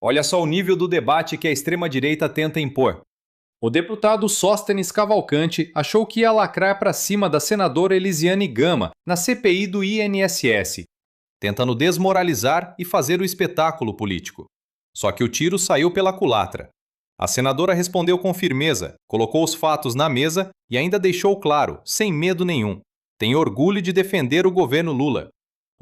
Olha só o nível do debate que a extrema-direita tenta impor. O deputado Sóstenes Cavalcante achou que ia lacrar para cima da senadora Elisiane Gama na CPI do INSS, tentando desmoralizar e fazer o espetáculo político. Só que o tiro saiu pela culatra. A senadora respondeu com firmeza, colocou os fatos na mesa e ainda deixou claro, sem medo nenhum, tem orgulho de defender o governo Lula.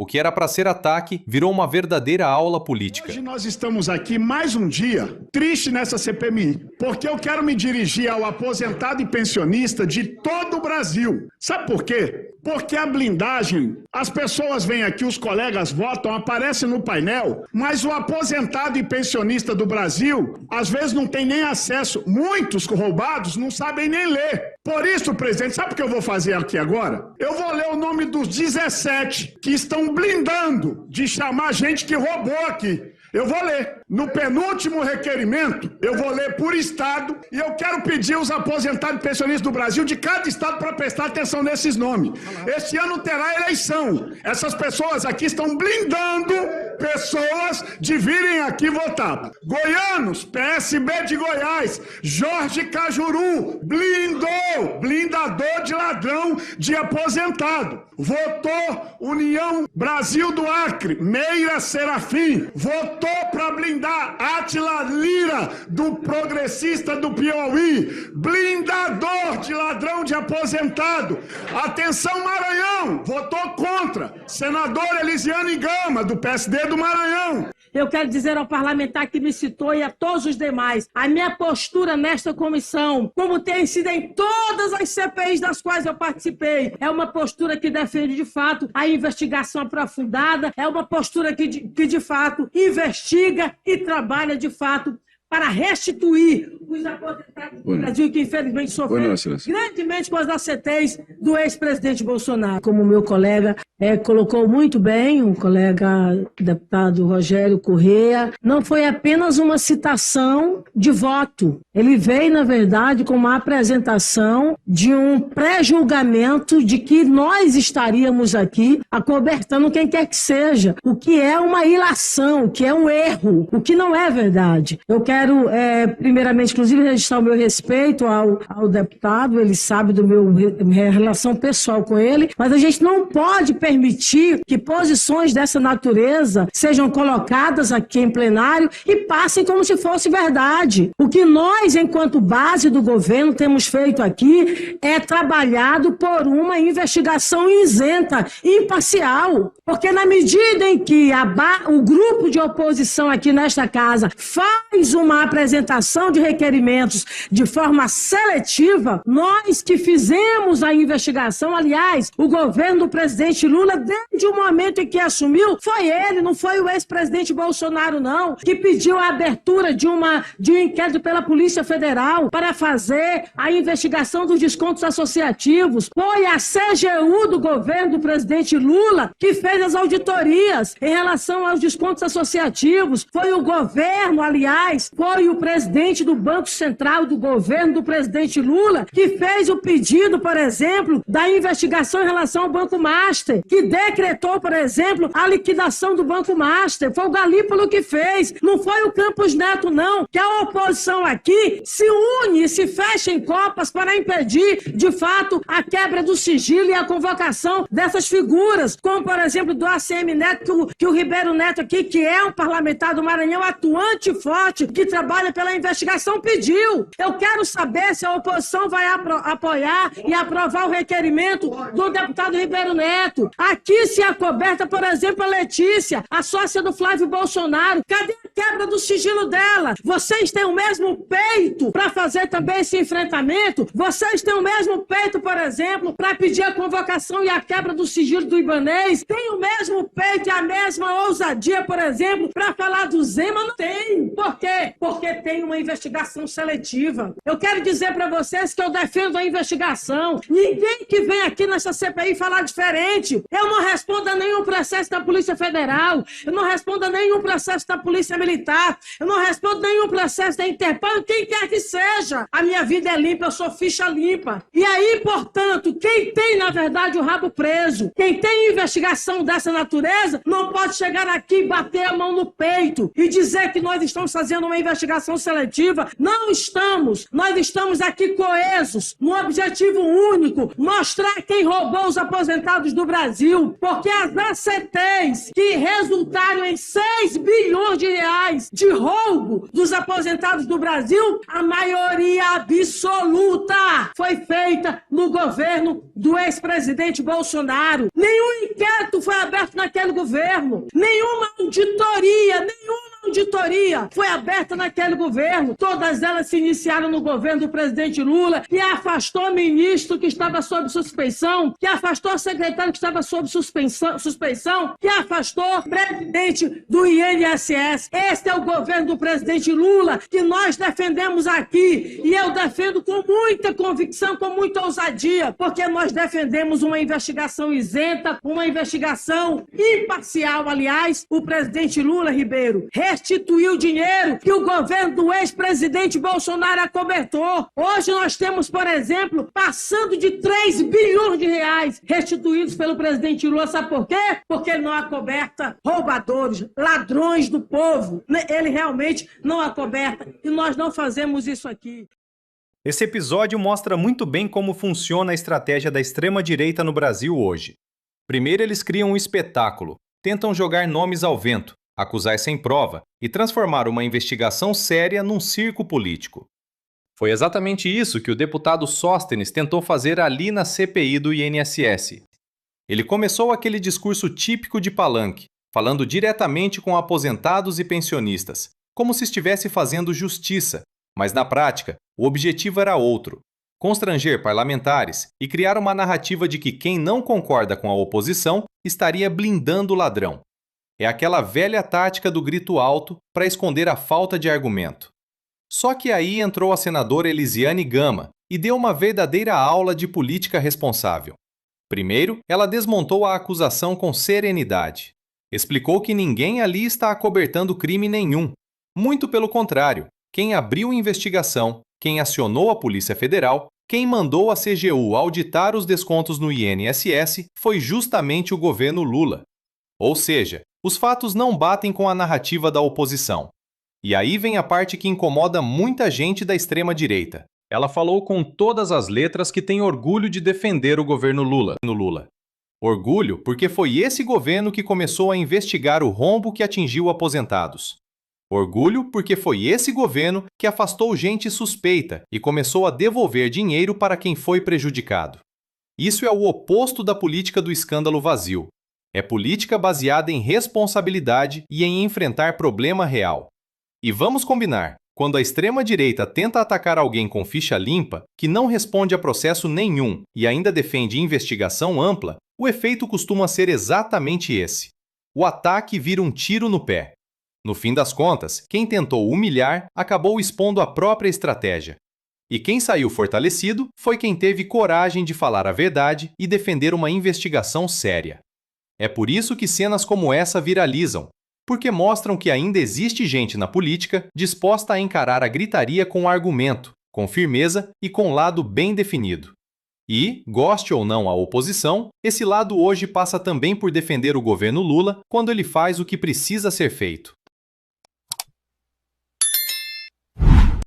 O que era para ser ataque virou uma verdadeira aula política. Hoje nós estamos aqui mais um dia triste nessa CPMI, porque eu quero me dirigir ao aposentado e pensionista de todo o Brasil. Sabe por quê? Porque a blindagem, as pessoas vêm aqui, os colegas votam, aparecem no painel, mas o aposentado e pensionista do Brasil, às vezes não tem nem acesso, muitos roubados não sabem nem ler. Por isso, presidente, sabe o que eu vou fazer aqui agora? Eu vou ler o nome dos 17 que estão blindando de chamar gente que roubou aqui. Eu vou ler. No penúltimo requerimento, eu vou ler por estado e eu quero pedir aos aposentados e pensionistas do Brasil, de cada estado, para prestar atenção nesses nomes. Este ano terá eleição. Essas pessoas aqui estão blindando pessoas de virem aqui votar. Goianos, PSB de Goiás, Jorge Cajuru, blindou, blindador de ladrão de aposentado. Votou União Brasil do Acre, Meira Serafim, votou para blindar Átila Lira, do Progressista do Piauí, blindador de ladrão de aposentado. Atenção, Maranhão, votou contra, senadora Elisiane Gama, do PSD do Maranhão. Eu quero dizer ao parlamentar que me citou e a todos os demais, a minha postura nesta comissão, como tem sido em todas as CPIs das quais eu participei, é uma postura que defende de fato a investigação aprofundada, é uma postura que de fato investiga e trabalha de fato para restituir os aposentados do Brasil que infelizmente sofreram grandemente com as ACTs do ex-presidente Bolsonaro. Como o meu colega colocou muito bem, o colega deputado Rogério Corrêa, não foi apenas uma citação de voto. Ele veio, na verdade, com uma apresentação de um pré-julgamento de que nós estaríamos aqui acobertando quem quer que seja, o que é uma ilação, o que é um erro, o que não é verdade. Eu quero, primeiramente, inclusive, registrar o meu respeito ao deputado, ele sabe da minha relação pessoal com ele, mas a gente não pode permitir que posições dessa natureza sejam colocadas aqui em plenário e passem como se fosse verdade. O que nós, enquanto base do governo, temos feito aqui é trabalhado por uma investigação isenta, imparcial, porque na medida em que o grupo de oposição aqui nesta casa faz uma apresentação de requerimentos de forma seletiva, nós que fizemos a investigação, aliás, o governo do presidente Lula, desde o momento em que assumiu, foi ele, não foi o ex-presidente Bolsonaro, não, que pediu a abertura de um inquérito pela Polícia Federal para fazer a investigação dos descontos associativos. Foi a CGU do governo do presidente Lula que fez as auditorias em relação aos descontos associativos. Foi o governo, aliás, foi o presidente do Banco Central do governo do presidente Lula que fez o pedido, por exemplo, da investigação em relação ao Banco Master, que decretou, por exemplo, a liquidação do Banco Master. Foi o Galípolo que fez, não foi o Campos Neto, não, que a oposição aqui se une e se fecha em copas para impedir, de fato, a quebra do sigilo e a convocação dessas figuras, como, por exemplo, do ACM Neto, que o Ribeiro Neto aqui, que é um parlamentar do Maranhão atuante e forte, que trabalha pela investigação, pediu. Eu quero saber se a oposição vai apoiar e aprovar o requerimento do deputado Ribeiro Neto. Aqui se acoberta, por exemplo, a Letícia, a sócia do Flávio Bolsonaro. Cadê a quebra do sigilo dela? Vocês têm o mesmo peito para fazer também esse enfrentamento? Vocês têm o mesmo peito, por exemplo, para pedir a convocação e a quebra do sigilo do Ibanez? Tem o mesmo peito e a mesma ousadia, por exemplo, para falar do Zema? Não tem. Por quê? Porque tem uma investigação seletiva. Eu quero dizer para vocês que eu defendo a investigação. Ninguém que vem aqui nessa CPI falar diferente. Eu não respondo a nenhum processo da Polícia Federal. Eu não respondo a nenhum processo da Polícia Militar. Eu não respondo a nenhum processo da Interpol, quem quer que seja. A minha vida é limpa, eu sou ficha limpa. E aí, portanto, quem tem, na verdade, o rabo preso, quem tem investigação dessa natureza, não pode chegar aqui e bater a mão no peito e dizer que nós estamos estamos fazendo uma investigação seletiva. Não estamos. Nós estamos aqui coesos, no objetivo único, mostrar quem roubou os aposentados do Brasil. Porque as ACTs que resultaram em 6 bilhões de reais de roubo dos aposentados do Brasil, a maioria absoluta foi feita no governo do ex-presidente Bolsonaro. Nenhum inquérito foi aberto naquele governo. Nenhuma auditoria foi aberta naquele governo. Todas elas se iniciaram no governo do presidente Lula, que afastou ministro que estava sob suspeição, que afastou secretário que estava sob suspeição, que afastou presidente do INSS. Esse é o governo do presidente Lula que nós defendemos aqui. E eu defendo com muita convicção, com muita ousadia, porque nós defendemos uma investigação isenta, uma investigação imparcial. Aliás, o presidente Lula, Ribeiro, restituiu o dinheiro que o governo do ex-presidente Bolsonaro acobertou. Hoje nós temos, por exemplo, passando de 3 bilhões de reais restituídos pelo presidente Lula. Sabe por quê? Porque ele não acoberta roubadores, ladrões do povo. Ele realmente não acoberta e nós não fazemos isso aqui. Esse episódio mostra muito bem como funciona a estratégia da extrema-direita no Brasil hoje. Primeiro, eles criam um espetáculo, tentam jogar nomes ao vento, acusar sem prova e transformar uma investigação séria num circo político. Foi exatamente isso que o deputado Sóstenes tentou fazer ali na CPI do INSS. Ele começou aquele discurso típico de palanque, falando diretamente com aposentados e pensionistas, como se estivesse fazendo justiça, mas na prática, o objetivo era outro: constranger parlamentares e criar uma narrativa de que quem não concorda com a oposição estaria blindando o ladrão. É aquela velha tática do grito alto para esconder a falta de argumento. Só que aí entrou a senadora Elisiane Gama e deu uma verdadeira aula de política responsável. Primeiro, ela desmontou a acusação com serenidade. Explicou que ninguém ali está acobertando crime nenhum. Muito pelo contrário, quem abriu investigação, quem acionou a Polícia Federal, quem mandou a CGU auditar os descontos no INSS foi justamente o governo Lula. Ou seja, os fatos não batem com a narrativa da oposição. E aí vem a parte que incomoda muita gente da extrema-direita. Ela falou com todas as letras que tem orgulho de defender o governo Lula. Orgulho porque foi esse governo que começou a investigar o rombo que atingiu aposentados. Orgulho porque foi esse governo que afastou gente suspeita e começou a devolver dinheiro para quem foi prejudicado. Isso é o oposto da política do escândalo vazio. É política baseada em responsabilidade e em enfrentar problema real. E vamos combinar, quando a extrema-direita tenta atacar alguém com ficha limpa, que não responde a processo nenhum e ainda defende investigação ampla, o efeito costuma ser exatamente esse. O ataque vira um tiro no pé. No fim das contas, quem tentou humilhar acabou expondo a própria estratégia. E quem saiu fortalecido foi quem teve coragem de falar a verdade e defender uma investigação séria. É por isso que cenas como essa viralizam, porque mostram que ainda existe gente na política disposta a encarar a gritaria com argumento, com firmeza e com lado bem definido. E, goste ou não a oposição, esse lado hoje passa também por defender o governo Lula quando ele faz o que precisa ser feito.